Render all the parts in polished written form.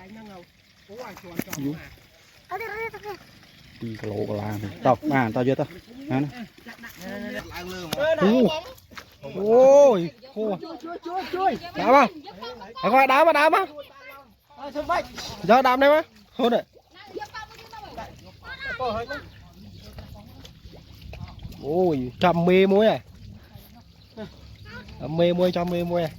2 kg cả là tao mà tao chưa tao ôi khô đá không phải coi đá mà giờ đá đây mà thôi đấy ôi trăm mê muối này mê muối trăm mê muối này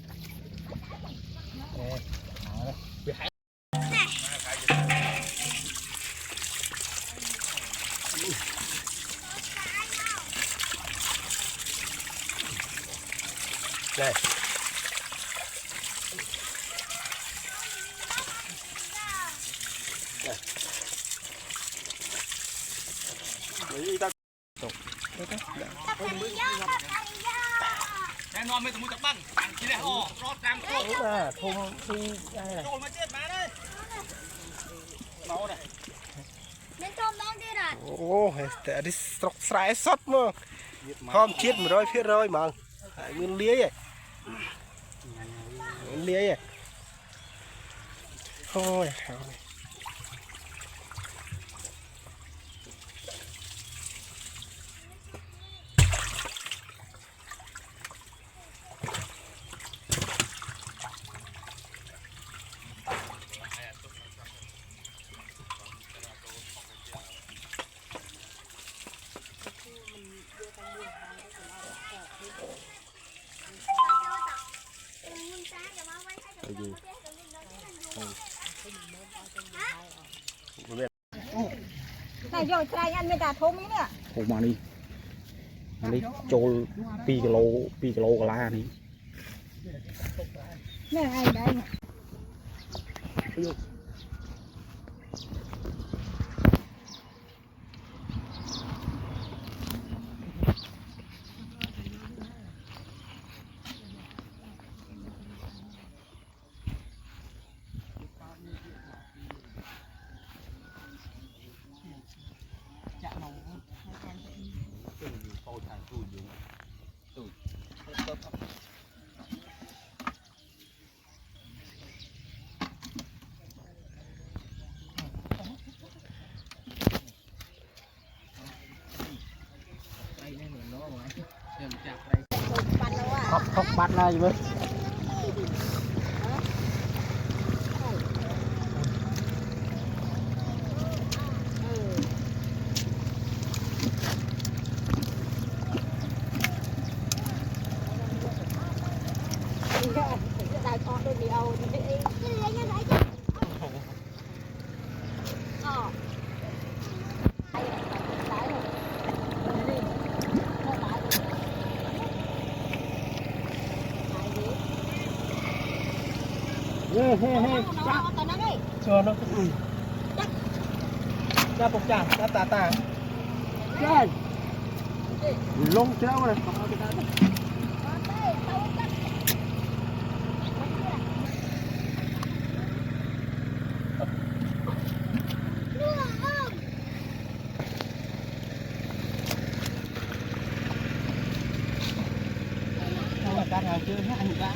đây ngon mấy tụi tập băng chỉ để hồ rót cam khô thùng đây này trộn mà chết má đây máu này nên tôm đang đi rồi ô để đi sọc sải sót mà không chết mà rồi phía rồi mà nguyên lía vậy nguyên lía vậy thôi này rồi trai ăn mới đã thôm ấy nè thùng mà đi trôi 2 kg cả là đi nè ai đây nè khóc bắt ra gì vậy cho nó ra bọc chả ra tà chơi lông chéo này cá nào chưa anh đã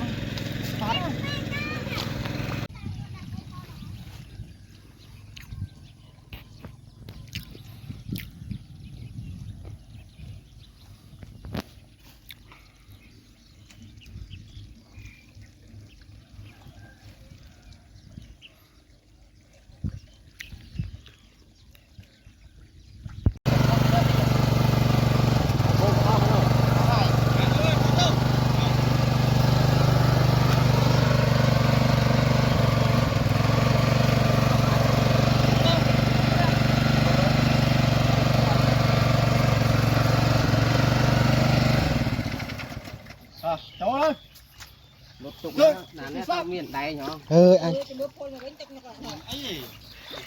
lột tục là nét tao miền đây nhở anh ấy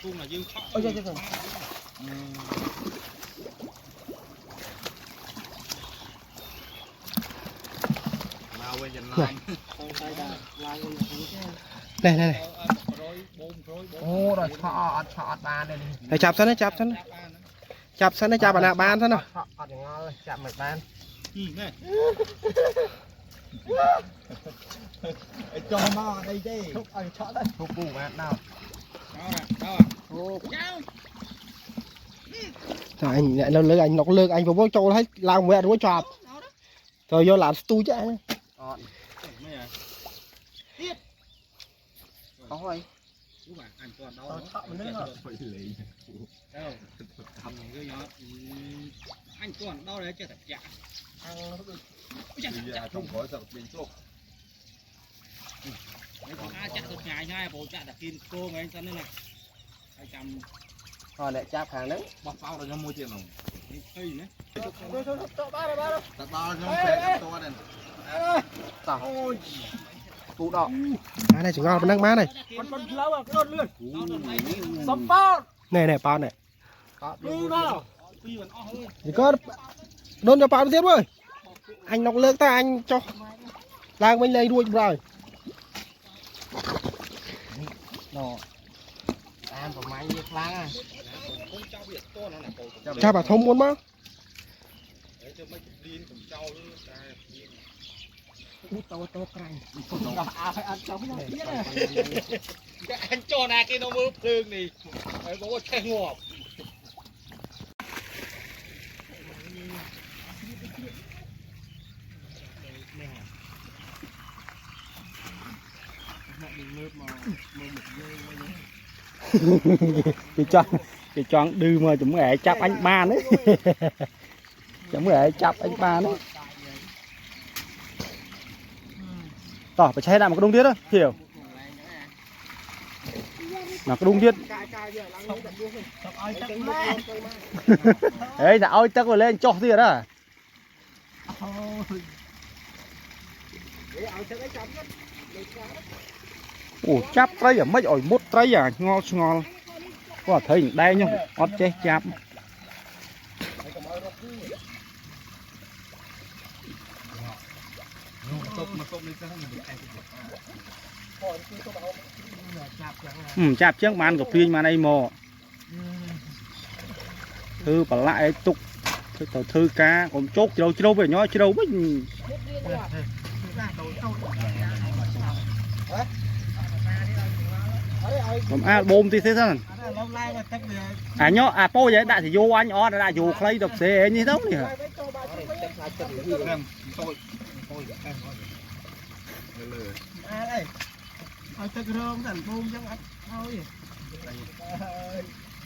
cung là dương ôi trời trời mau quay dần lại này ô rồi chọt bàn này này chạp sẵn đấy chạp bạn nào bàn sẵn nào chạm mệt ban cho nó đây chứ thúc bù bạn nào Trời anh lại nó lơ anh vào vô châu thấy làm mẹ nó chọp rồi vô làm tu chứ Ôi. Anh còn đau đấy chưa thật chả không có sợ bị sốt. chặt được ngày ngay bộ chặt đặt kim cô ngay cho nên là 200 Rồi lại chạp hàng đấy. Bóc phao rồi cho mua tiền không? cây nữa Tạt bao cho xe to này. Cụ đỏ. má này chỉ ngon năng má này con lâu à cái đốt lươn sắm bao này bao này đi nào thì có đôn cho bao tiếp ơi anh nọc lơ ta anh cho lang bên đây đuôi rồi Đồ. Ăn của máy như láng à. cha bà thông muốn má anh cho này cái nó mưa thường này bố có xe ngọt cái chọn đưa mà chúng nghệ chắp anh ba đấy chúng nghệ chắp anh ba đấy tỏ phải che lại một cái đông tiết đó hiểu là cái đông tiết đấy đã ôi chắc rồi lên cho tiết đó ủa chắp trái à mấy ổi mút trái à ngon có thấy đây nhá ót che chắp chạp trước màn của pin mà này mò thư bảo lại tục thư cá còn chốt đâu về nhói đâu mới bom thì thế sao nhó po vậy đại thì vô anh đã vô lấy độc xe như thế này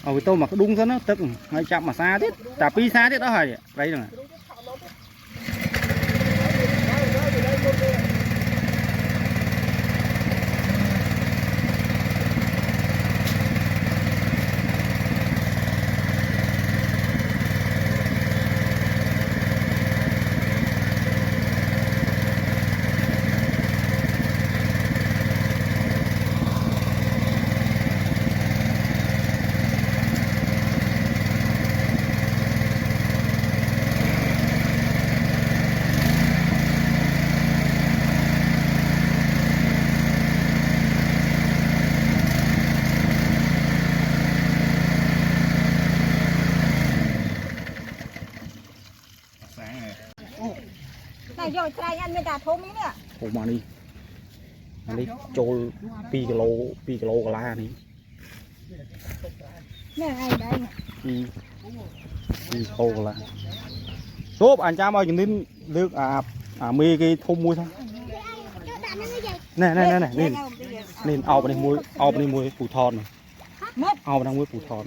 cái tôi mà đúng thế nó tức ngay chậm mà xa thế tà pi xa thế đó hả đấy rồi này rồi trai ăn mới cả thôm ý nè ủa mà đi trôi pi kilo cả la này nè ai đây nè pi kilo cả la tốt anh cha ơi nhìn nước mi cái thùng muối thôi nè nên ao bên đây muối phủ thon này ao bên đây muối phủ thon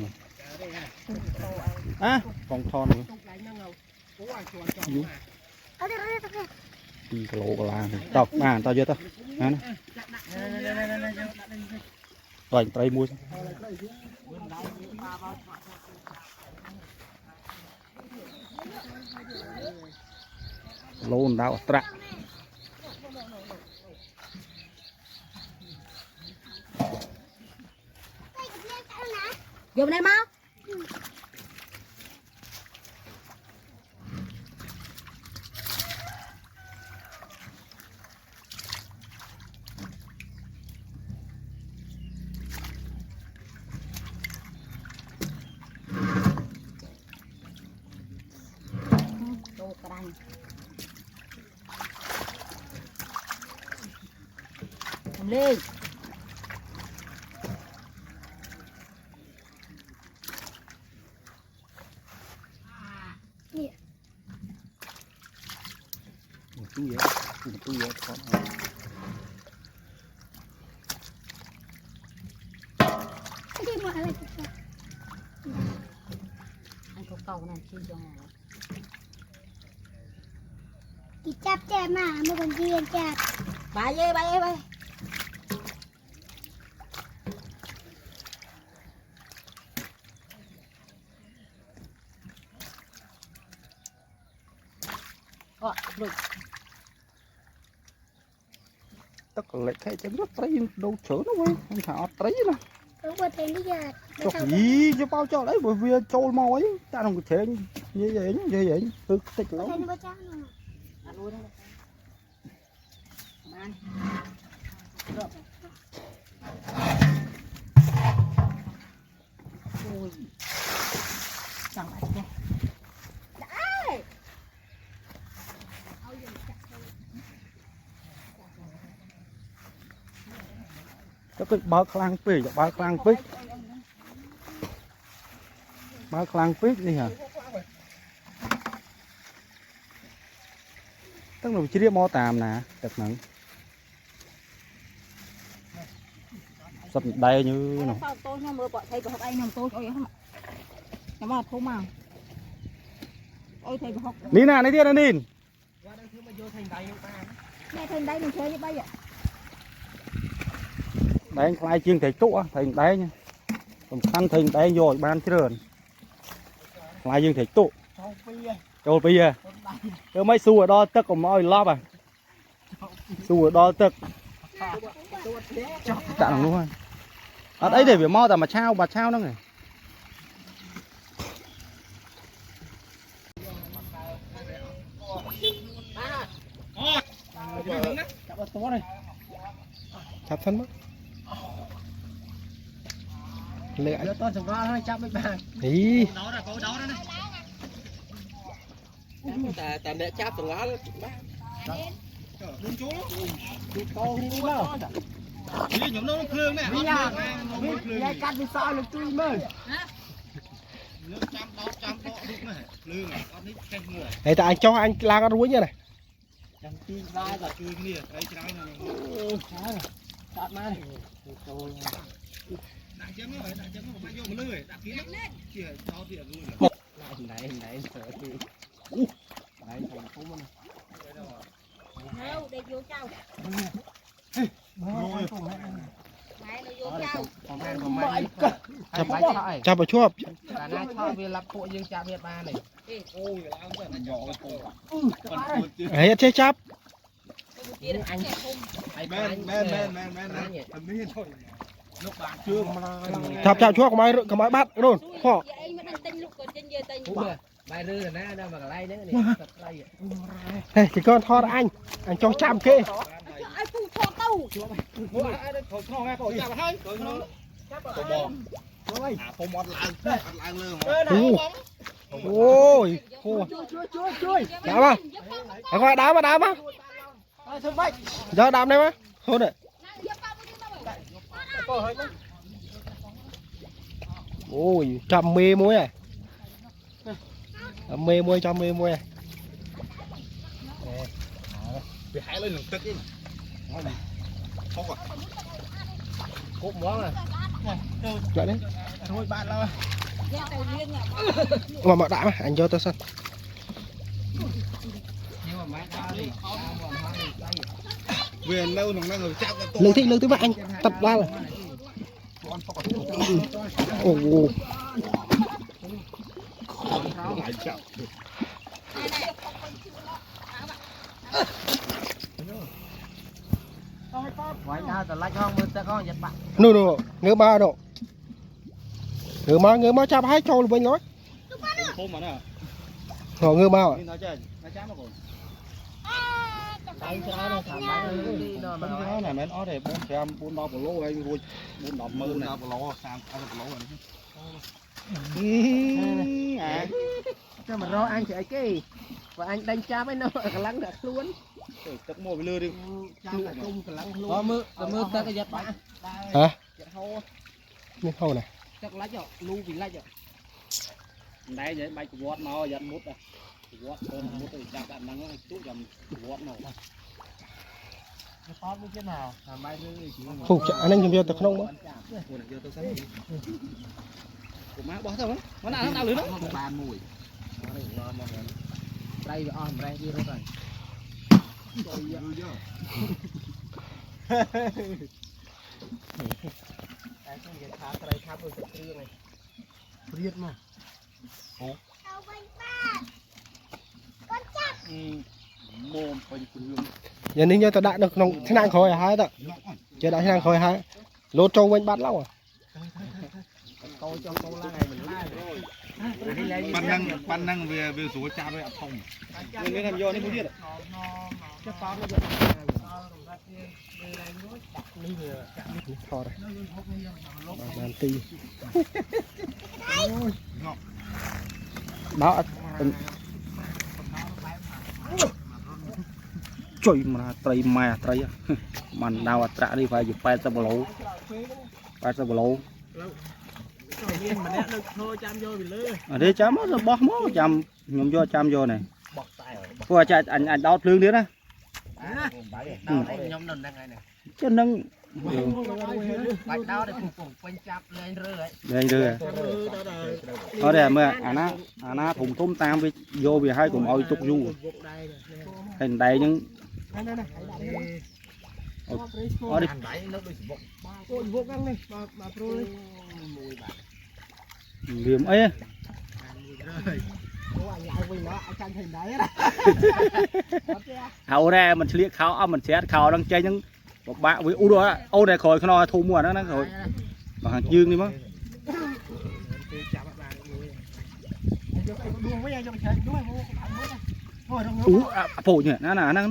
này phòng thon này pi kilo cả la này tao chưa tao nè rồi tray muối lôn đào trạ vô đây mau lên túi vậy con anh có cầu này chi cho mà chị chắp chè mà còn gì anh chắp bay bay được tất cả lại thấy chẳng rất thấy đâu chở nó quay không thả thấy nè không có thấy bây giờ chọc gì cho bao cho đấy bởi vì trâu màu ấy ta không có thể như vậy tích lắm thấy nó chắc nào ăn luôn đấy ăn ôi chẳng phải thế cái bờ khlang phê bờ khlang phê đi hả tức là chỉ biết mò tàm nè đẹp nặng sắp đây như nào sao tôi nha mưa bọn thầy của học anh nhầm tôi ôi không ạ nhưng mà thô màu ôi thầy của học ní nè ní thiên nín nghe thành đây mình chơi như bây giờ đấy anh khai chiên thầy tụ thầy đấy nha tầm khăn thầy đấy rồi ban chứ rồi khai chiên thầy tụ rồi bây giờ tôi mấy xu ở đó tất còn mọi lóp à xu ở đó tất chặn luôn ở đấy để việc mo mà trao bà trao nó này chắp thân mất lệ giờ con chẳng qua thôi chắp mấy bàn ý đó là câu đó đấy ta để chắp từ lá đúng chỗ câu đi mà đi nhóm nó khương này bây cắt đi sao được chui mơ nước trăm đó đúng này lương này con nít canh người đấy tại anh cho anh la con ruối như này chẳng tin ra là cương nè đây trái này chặt mà đại chém nó phải vô một lưỡi đặt kín chia cho tiền luôn này sợ thì đấy thành phú mà đâu để vô trâu rồi mày nó vô trâu còn mai chắp vào chuột cả nay cho về lập hội dương chạm Việt Nam này ôi cái lao rất là nhỏ ấy chết chắp anh men thầm miên thôi lúc bạn chưa chắp chuột có máy bắt rồi họ bài rư là nó đâu mà lay nữa này này thì con thò anh cho chạm kê ai phụ cho tao thôi nghe cậu chạm hay cậu bò không ăn lại lương ôi chui đá mà anh qua đá mà giờ đá đây mà thôi đấy ôi chậm mê muối này mê muối cho mê muối này bị hại lên tức đi không à cụm món này lại đấy thôi bạn lao mà đã mà anh cho tôi sân nhưng mà máy đá đi quyền lâu nó đang ở chạm lương thứ bạn anh tập la rồi ồ ngoài đá từ lách không ta có giật bạn no ngứa má chắp hai trâu là bên nói không mà nè họ ngứa má nói chơi nó chám nó còn đánh cho nó thảm bại đi nó mà cái này men ở đây 4 đo của lô hay rồi 4 đo mơ này lỗ sang ăn lỗ rồi cho mà ro anh chạy cái và anh đánh cha với nó cả lăng đặt luôn chắc mua lừa đi cung cả lăng luôn mưa ta cái giật bạn hả giật hô nhưng hầu này chắc lách rồi lu vì lách rồi đây vậy bay của vót nó giật mút à วอดมุดจับอันนั้นตู้จำวอดหน่อย tao mới thế nào làm bay lên chỉ ผูกจะอันนั้นยังเดียวแต่ขนมมั้ง của má bỏ thôi nó nào lưới đó ba mùi đây rồi on đây đi rồi riết mà Tao quanh ba. Con chắp. mồm quanh phương giờ nín cho tao đã được nông thế nào khỏi hả tao chưa đã thế nào khỏi hả lô trâu quanh bát lâu à câu trong câu la này mình la ban năng về số cha với thông nên làm do nên không biết cái con nó thôi bàn ti đó trời mà trời mà trời mình đào trả đi phải chụp bay sao bờ lỗ ở đây chám nó bó mó chám nhom vô chám vô này qua cha anh đo lương nữa đó nhóm nâng đang này chứ nâng bạch đau để cùng quanh chắp lên rơi đây đưa ở đây mà anh á thùng tôm tam với vô vì hai cùng ôi tục du hình đây những ở đây liềm ấy hậu ra mình liếc khảo mình sẽ khảo đang chơi những một bạn với u đó ô này khỏi nó thu mua nó rồi bằng hàng dương đi mất phổ nhỉ nó là nó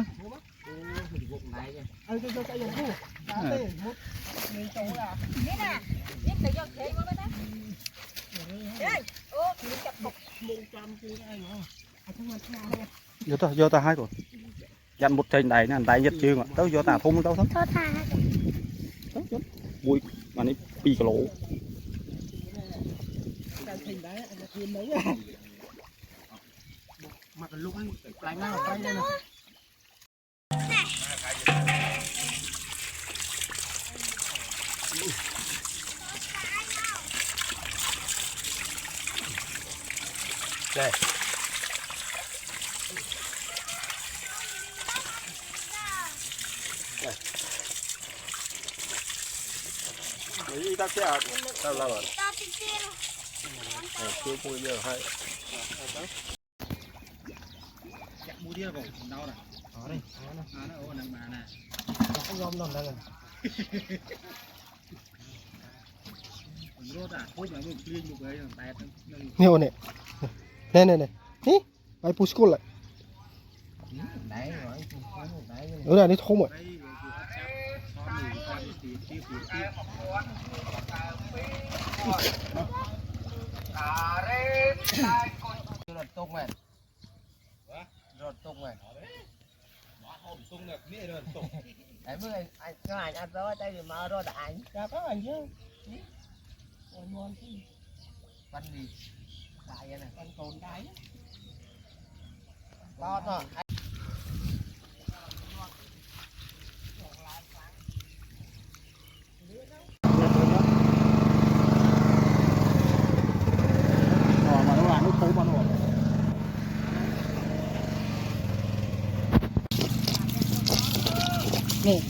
vô ta hai rồi dặn một trên này nè đại nhật chương tới vô ta phun tao thấm Cho thả. bụi mà nó pi cả lỗ mặt lúc anh đánh nào quanh đây này đây đi ta sẽ tao làm rồi Tao thì kia. chưa vui giờ hay mua đi rồi đâu này ở đây nó ô nằm bà nè không gom nằm đây rốt à phút mà mình clean một cái tay nhiều này này hí bay push school lại đấy rồi đấy ở đây đi thôm rồi rồi tung này rồi tung này tung được nghĩa rồi tung đấy mới anh cái anh đó đây thì mà rồi anh ra có anh chứ ngon chứ văn gì đại này văn tồn đại to thôi mà nó làm nó khô mà nó nè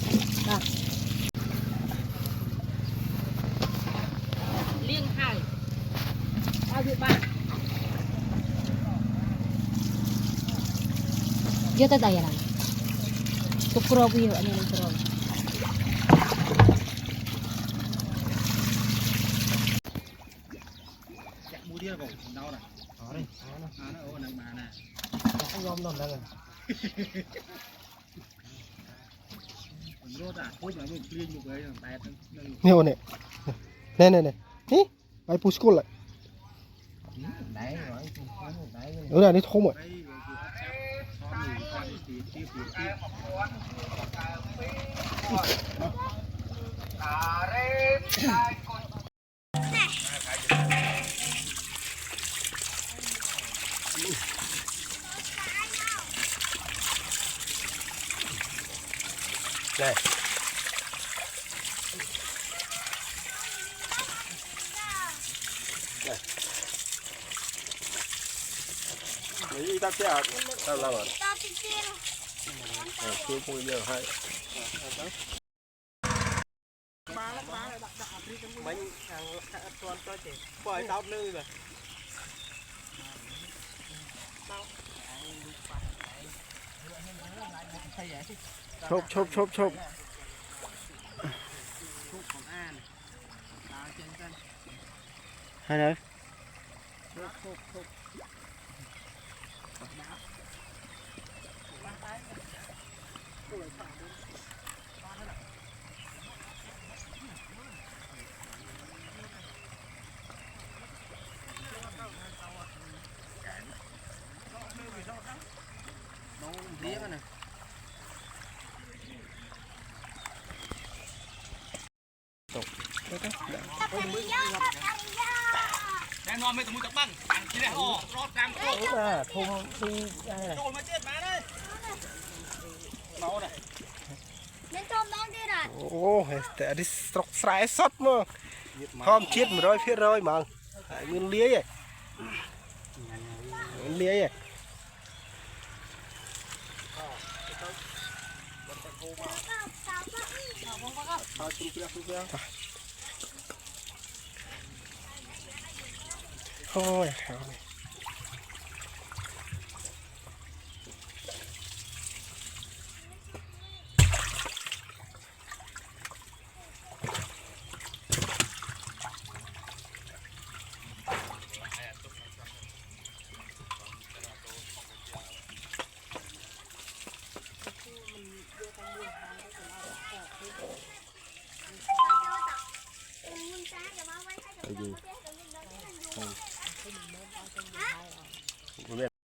liên hai bao nhiêu ba vô tới đây là chụp pro view anh em pro mua đi rồi đâu này ở đây nó ô nằm bà nè không gom nằm đây rốt à phút mà mình clean một cái tay nhiều này này hí bay push school lại đấy rồi đấy ở đây đi thôm rồi đây Đi ta sẽ tao làm à? Tao thì kia Chưa bao giờ hay. Bánh hàng toàn cho chị bòi tao lư rồi chụp hay đấyแน่นอนไม่ต้องมือจับบ้างทีแรกรอดกลางโต้โจมาเจ็ดมาเลยเมาเนี่ย nên tôm đang đi rồi. ôแต่อันนี้สกสายสดมั้งพร้อมชิด100%มั้งมันเลี้ยมันเลี้ยโอ้ย